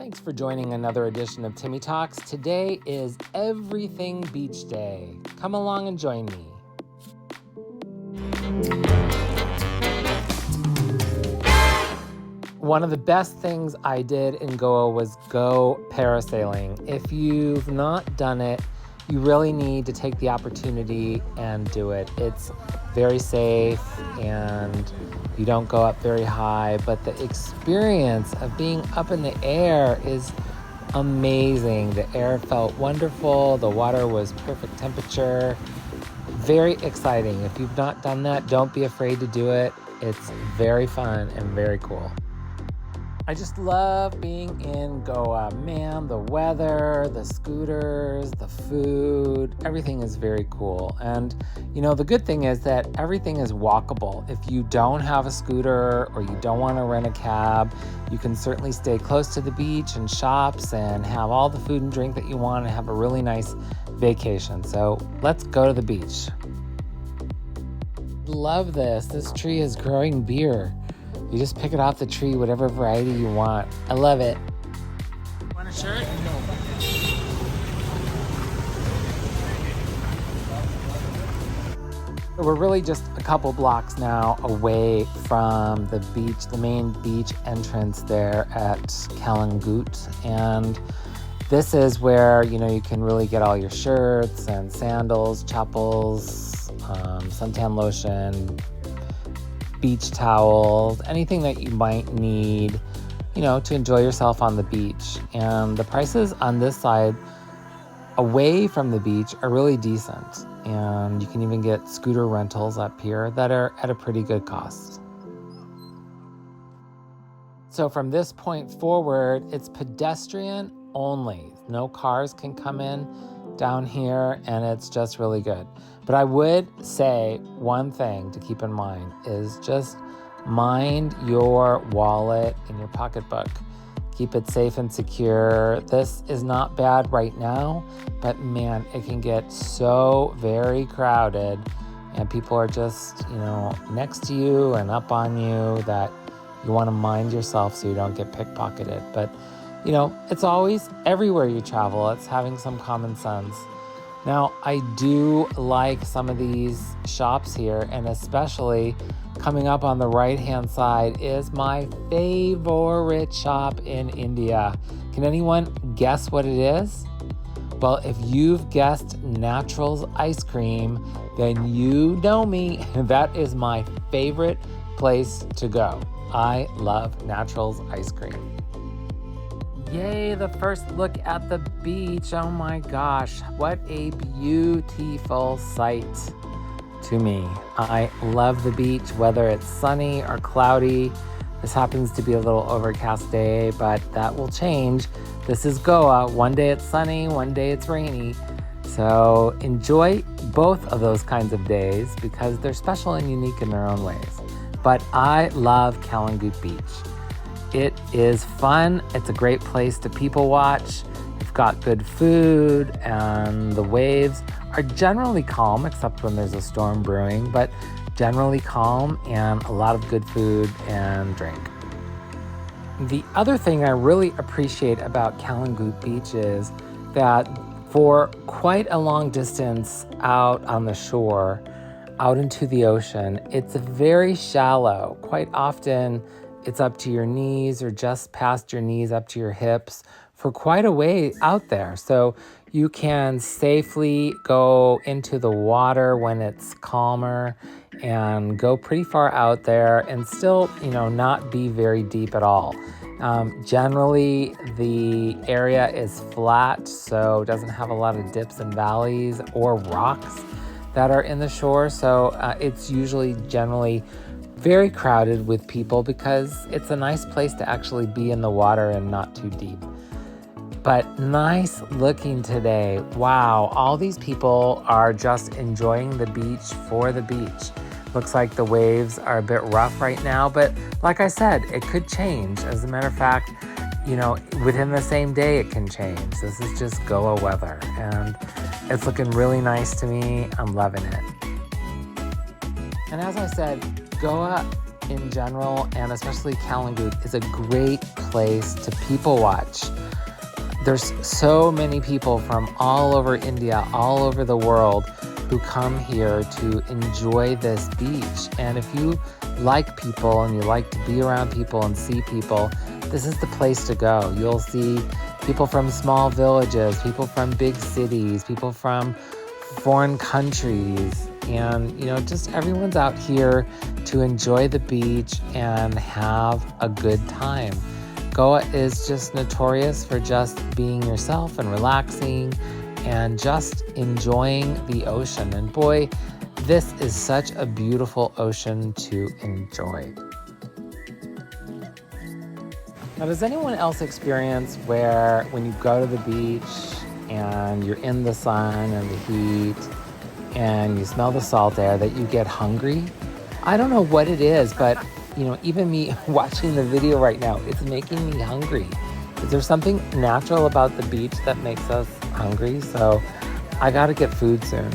Thanks for joining another edition of Timmy Talks. Today is Everything Beach Day. Come along and join me. One of the best things I did in Goa was go parasailing. If you've not done it, you really need to take the opportunity and do it. It's very safe and you don't go up very high, but the experience of being up in the air is amazing. The air felt wonderful. The water was perfect temperature. Very exciting. If you've not done that, don't be afraid to do it. It's very fun and very cool. I just love being in Goa. Man, the weather, the scooters, the food, everything is very cool. And, the good thing is that everything is walkable. If you don't have a scooter or you don't want to rent a cab, you can certainly stay close to the beach and shops and have all the food and drink that you want and have a really nice vacation. So let's go to the beach. Love this. This tree is growing beer. You just pick it off the tree, whatever variety you want. I love it. Want a shirt? No. We're really just a couple blocks now away from the beach, the main beach entrance there at Calangute. And this is where, you can really get all your shirts and sandals, chappals, suntan lotion, beach towels, anything that you might need, to enjoy yourself on the beach. And the prices on this side, away from the beach, are really decent. And you can even get scooter rentals up here that are at a pretty good cost. So from this point forward, it's pedestrian only. No cars can come in down here, and it's just really good. But I would say one thing to keep in mind is just mind your wallet and your pocketbook. Keep it safe and secure. This is not bad right now, but man, it can get so very crowded and people are just, next to you and up on you that you want to mind yourself so you don't get pickpocketed. But, it's always everywhere you travel. It's having some common sense. Now, I do like some of these shops here, and especially coming up on the right-hand side is my favorite shop in India. Can anyone guess what it is? Well, if you've guessed Naturals ice cream, then you know me. That is my favorite place to go. I love Naturals ice cream. Yay, the first look at the beach. Oh my gosh, what a beautiful sight to me. I love the beach, whether it's sunny or cloudy. This happens to be a little overcast day, but that will change. This is Goa. One day it's sunny, one day it's rainy. So enjoy both of those kinds of days because they're special and unique in their own ways. But I love Calangute Beach. It is fun. It's a great place to people watch. You've got good food and the waves are generally calm except when there's a storm brewing, but generally calm and a lot of good food and drink. The other thing I really appreciate about Calangute Beach is that for quite a long distance out on the shore, out into the ocean, it's very shallow. Quite often, it's up to your knees or just past your knees up to your hips for quite a way out there. So you can safely go into the water when it's calmer and go pretty far out there and still, not be very deep at all. Generally, the area is flat, so it doesn't have a lot of dips and valleys or rocks that are in the shore. So it's usually generally very crowded with people because it's a nice place to actually be in the water and not too deep. But nice looking today. Wow, all these people are just enjoying the beach for the beach. Looks like the waves are a bit rough right now, but like I said, it could change. As a matter of fact, within the same day it can change. This is just Goa weather and it's looking really nice to me. I'm loving it. And as I said, Goa in general, and especially Calangute, is a great place to people watch. There's so many people from all over India, all over the world who come here to enjoy this beach. And if you like people and you like to be around people and see people, this is the place to go. You'll see people from small villages, people from big cities, people from foreign countries, and just everyone's out here to enjoy the beach and have a good time. Goa is just notorious for just being yourself and relaxing and just enjoying the ocean. And boy, this is such a beautiful ocean to enjoy. Now, does anyone else experience where when you go to the beach and you're in the sun and the heat and you smell the salt air that you get hungry? I don't know what it is, but even me watching the video right now, it's making me hungry. Is there something natural about the beach that makes us hungry? So I gotta get food soon.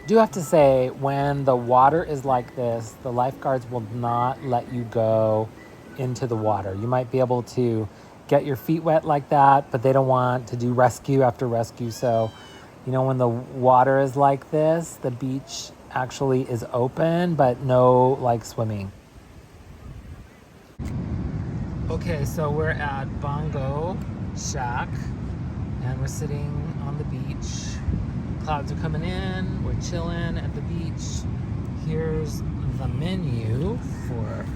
Do have to say, when the water is like this, the lifeguards will not let you go into the water. You might be able to get your feet wet like that, but they don't want to do rescue after rescue. So, when the water is like this, the beach actually is open, but no swimming. Okay, so we're at Bongo Shack and we're sitting on the beach. Clouds are coming in, we're chilling at the beach. Here's the menu for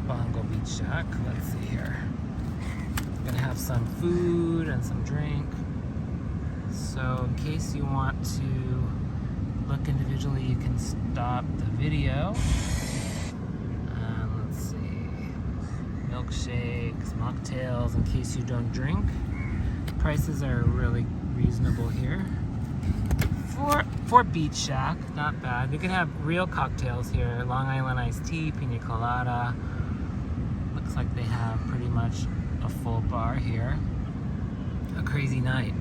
Bongo Beach Shack. Let's see here. We're gonna have some food and some drink. So in case you want to look individually, you can stop the video. And let's see, milkshakes, mocktails, in case you don't drink. Prices are really reasonable here. For Beach Shack, not bad. You can have real cocktails here. Long Island iced tea, pina colada. Looks like they have pretty much a full bar here. A crazy night.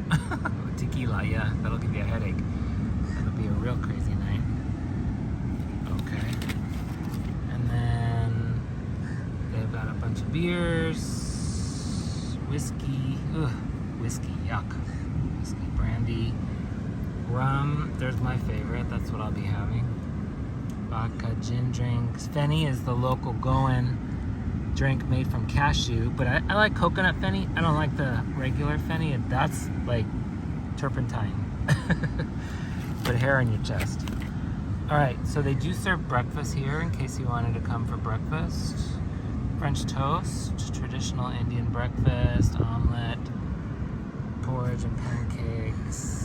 Tequila, yeah, that'll give you a headache. That'll be a real crazy night. Okay. And then they've got a bunch of beers, whiskey, whiskey, yuck. Whiskey, brandy. Rum, there's my favorite. That's what I'll be having. Vodka, gin drinks. Fenny is the local Goan drink made from cashew, but I like coconut Fenny. I don't like the regular Fenny. That's like turpentine. Put hair on your chest. All right, so they do serve breakfast here in case you wanted to come for breakfast. French toast, traditional Indian breakfast, omelet, porridge and pancakes.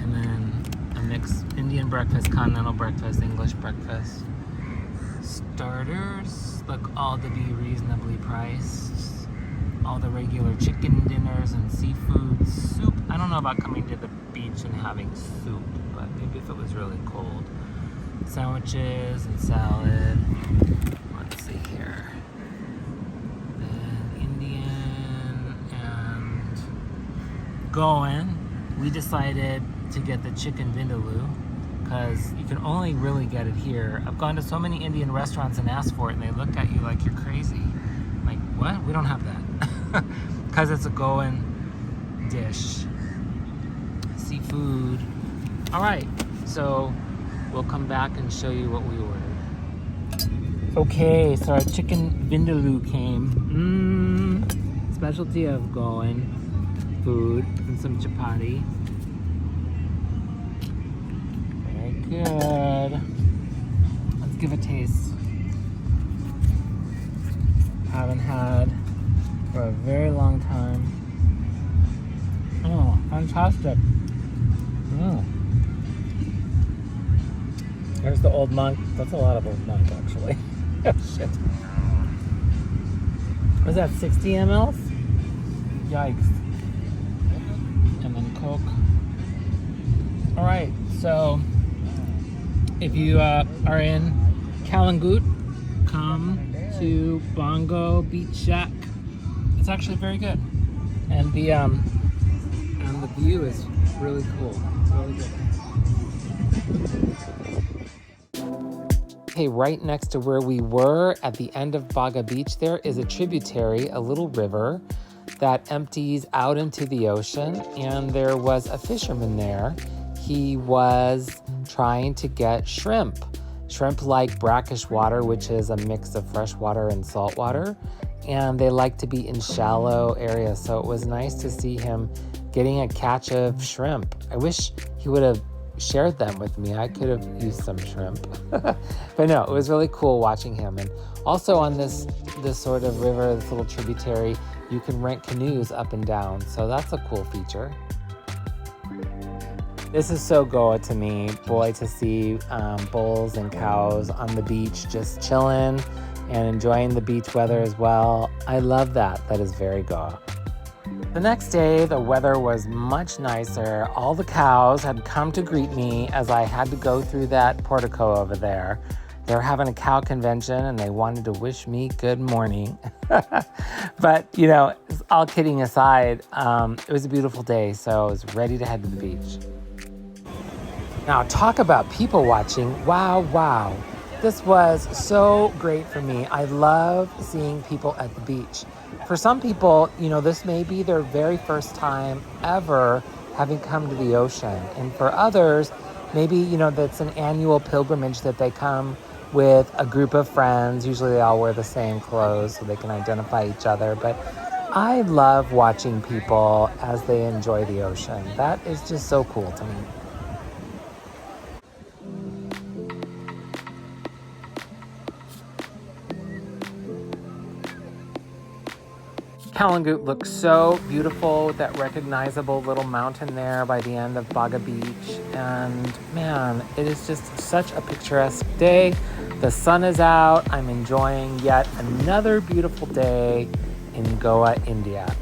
And then a mixed Indian breakfast, continental breakfast, English breakfast. Starters look all to be reasonably priced. All the regular chicken dinners and seafood. Soup, I don't know about coming to the beach and having soup, but maybe if it was really cold. Sandwiches and salad. Let's see here. Then Indian and Goan. We decided to get the chicken vindaloo because you can only really get it here. I've gone to so many Indian restaurants and asked for it, and they look at you like you're crazy. Like, what? We don't have that. Because it's a Goan dish. Seafood. All right, so we'll come back and show you what we ordered. Okay, so our chicken vindaloo came. Specialty of Goan food and some chapati. Very good. Let's give a taste. Haven't had for a very long time. Oh, fantastic. There's the old monk. That's a lot of old monk, actually. Shit. Was that 60 mLs? Yikes. And then Coke. All right, so if you are in Calangute, come to Bongo Beach Shack. It's actually very good, and the view is really cool. It's really good. Okay, right next to where we were at the end of Baga Beach, there is a tributary, a little river that empties out into the ocean, and there was a fisherman there. He was trying to get shrimp. Shrimp like brackish water, which is a mix of fresh water and salt water, and they like to be in shallow areas. So it was nice to see him getting a catch of shrimp. I wish he would have shared them with me. I could have used some shrimp. But no, it was really cool watching him. And also on this sort of river, this little tributary, you can rent canoes up and down. So that's a cool feature. This is so Goa to me, boy, to see bulls and cows on the beach just chilling and enjoying the beach weather as well. I love that. That is very Goa. The next day, the weather was much nicer. All the cows had come to greet me as I had to go through that portico over there. They were having a cow convention and they wanted to wish me good morning. But, you know, all kidding aside, it was a beautiful day, so I was ready to head to the beach. Now, talk about people watching. Wow. This was so great for me. I love seeing people at the beach. For some people, you know, this may be their very first time ever having come to the ocean. And for others, maybe, you know, that's an annual pilgrimage that they come with a group of friends. Usually they all wear the same clothes so they can identify each other. But I love watching people as they enjoy the ocean. That is just so cool to me. Calangute looks so beautiful with that recognizable little mountain there by the end of Baga Beach. And man, it is just such a picturesque day. The sun is out. I'm enjoying yet another beautiful day in Goa, India.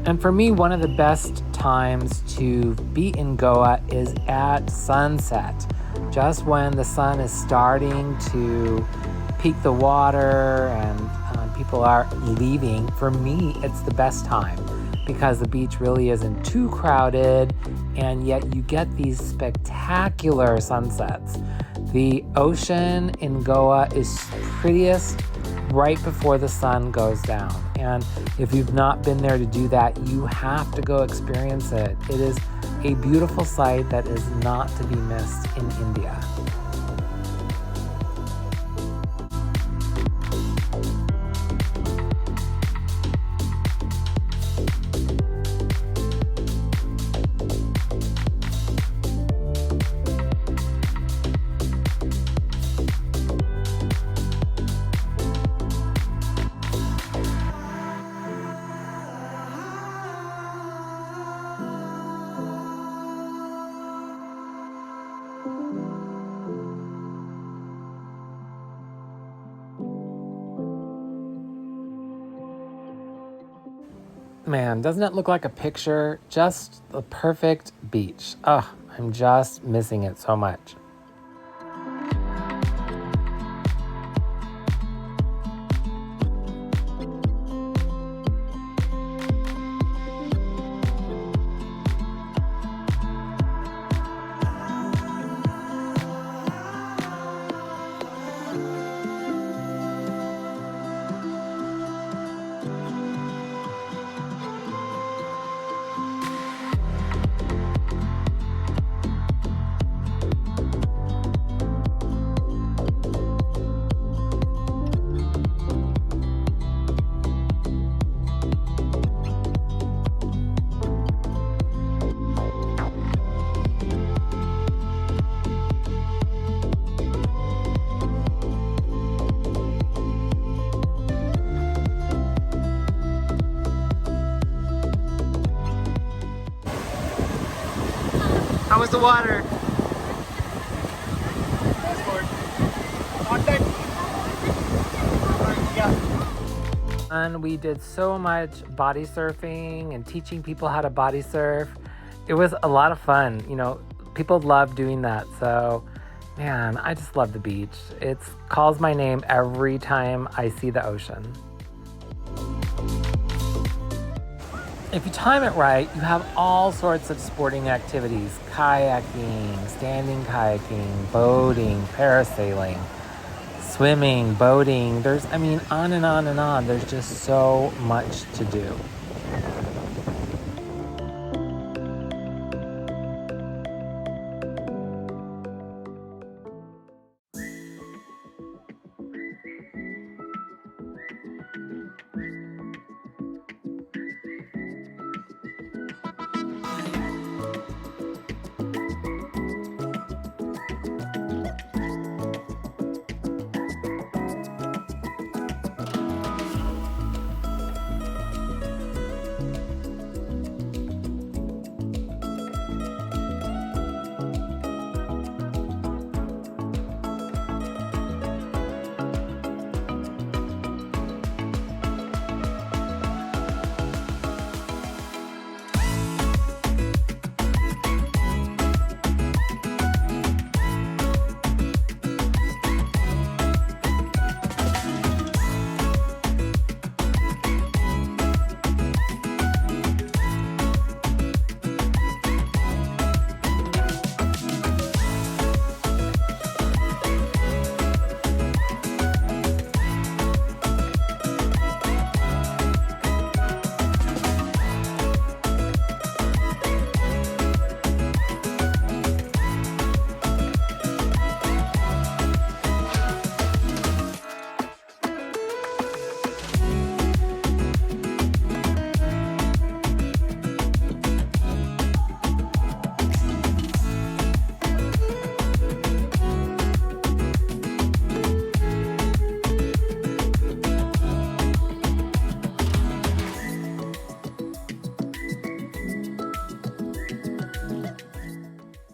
And for me, one of the best times to be in Goa is at sunset. Just when the sun is starting to peak the water and people are leaving. For me, it's the best time because the beach really isn't too crowded, and yet you get these spectacular sunsets. The ocean in Goa is prettiest right before the sun goes down. And if you've not been there to do that, you have to go experience it. It is a beautiful sight that is not to be missed in India. Man, doesn't it look like a picture? Just the perfect beach. Oh, I'm just missing it so much. was the water? And we did so much body surfing and teaching people how to body surf. It was a lot of fun. You know, people love doing that. So, man, I just love the beach. It calls my name every time I see the ocean. If you time it right, you have all sorts of sporting activities: kayaking, standing kayaking, boating, parasailing, swimming, boating. There's, I mean, on and on and on. There's just so much to do.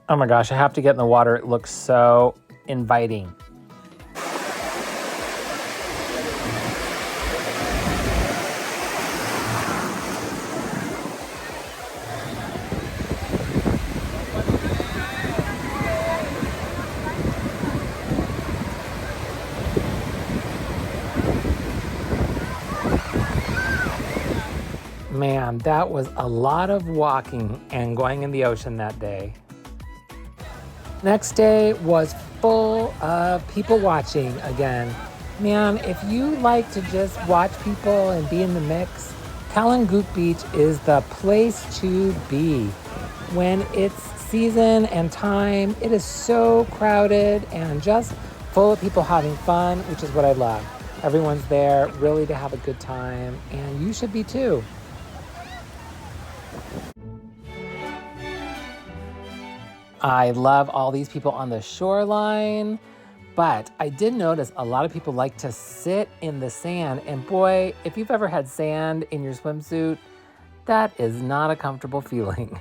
Oh my gosh, I have to get in the water. It looks so inviting. Man, that was a lot of walking and going in the ocean that day. Next day was full of people watching again. Man, if you like to just watch people and be in the mix, Calangute Beach is the place to be. When it's season and time, it is so crowded and just full of people having fun, which is what I love. Everyone's there really to have a good time, and you should be too. I love all these people on the shoreline, but I did notice a lot of people like to sit in the sand. And boy, if you've ever had sand in your swimsuit, that is not a comfortable feeling.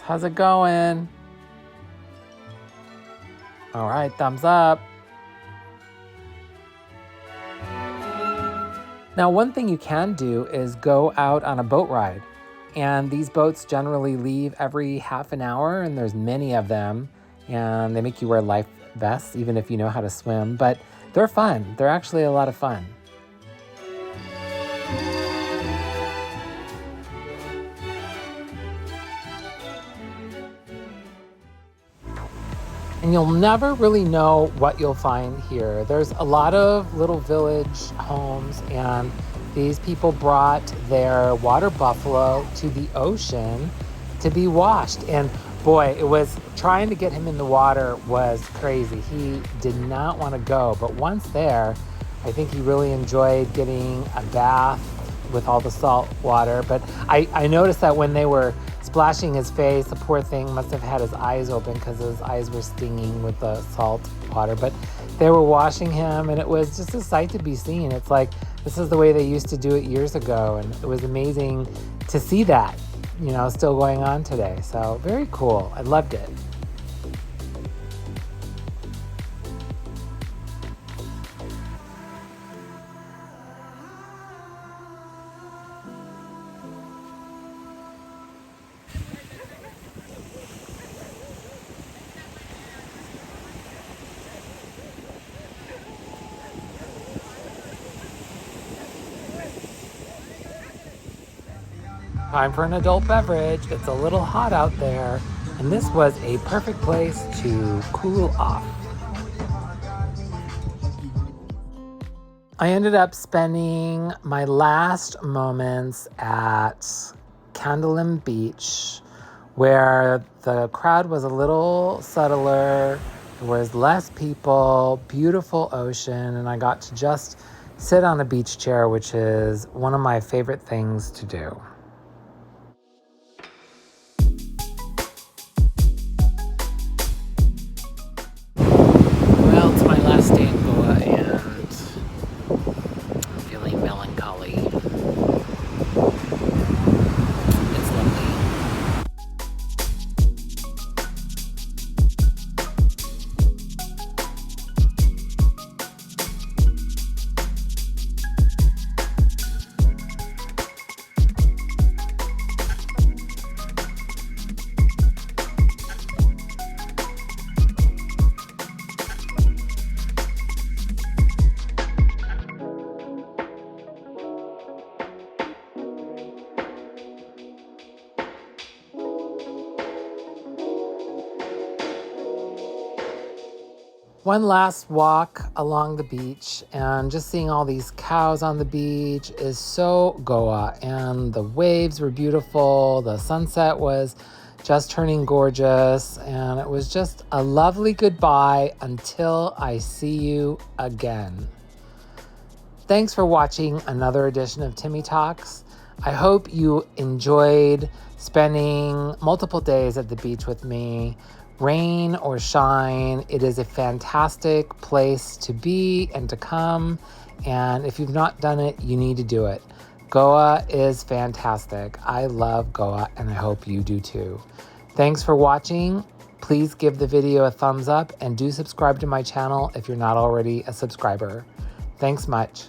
How's it going? All right, thumbs up. Now, one thing you can do is go out on a boat ride. And these boats generally leave every half an hour, and there's many of them. And they make you wear life vests, even if you know how to swim. But they're fun. They're actually a lot of fun. And you'll never really know what you'll find here. There's a lot of little village homes, and these people brought their water buffalo to the ocean to be washed. And boy, it was trying to get him in the water was crazy. He did not want to go, but once there, I think he really enjoyed getting a bath with all the salt water. But I noticed that when they were splashing his face. The poor thing must have had his eyes open because his eyes were stinging with the salt water. But they were washing him, and it was just a sight to be seen. It's like, this is the way they used to do it years ago, and it was amazing to see that, you know, still going on today. So very cool. I loved it. Time for an adult beverage. It's a little hot out there, and this was a perfect place to cool off. I ended up spending my last moments at Candolim Beach, where the crowd was a little subtler, there was less people, beautiful ocean, and I got to just sit on a beach chair, which is one of my favorite things to do. Well, it's my last day in Goa, and I'm feeling melancholy. It's lovely. One last walk along the beach, and just seeing all these cows on the beach is so Goa. And the waves were beautiful. The sunset was just turning gorgeous. And it was just a lovely goodbye until I see you again. Thanks for watching another edition of Timmy Talks. I hope you enjoyed spending multiple days at the beach with me. Rain or shine, it is a fantastic place to be and to come. And if you've not done it, you need to do it. Goa is fantastic. I love Goa, and I hope you do too. Thanks for watching. Please give the video a thumbs up and do subscribe to my channel if you're not already a subscriber. Thanks much.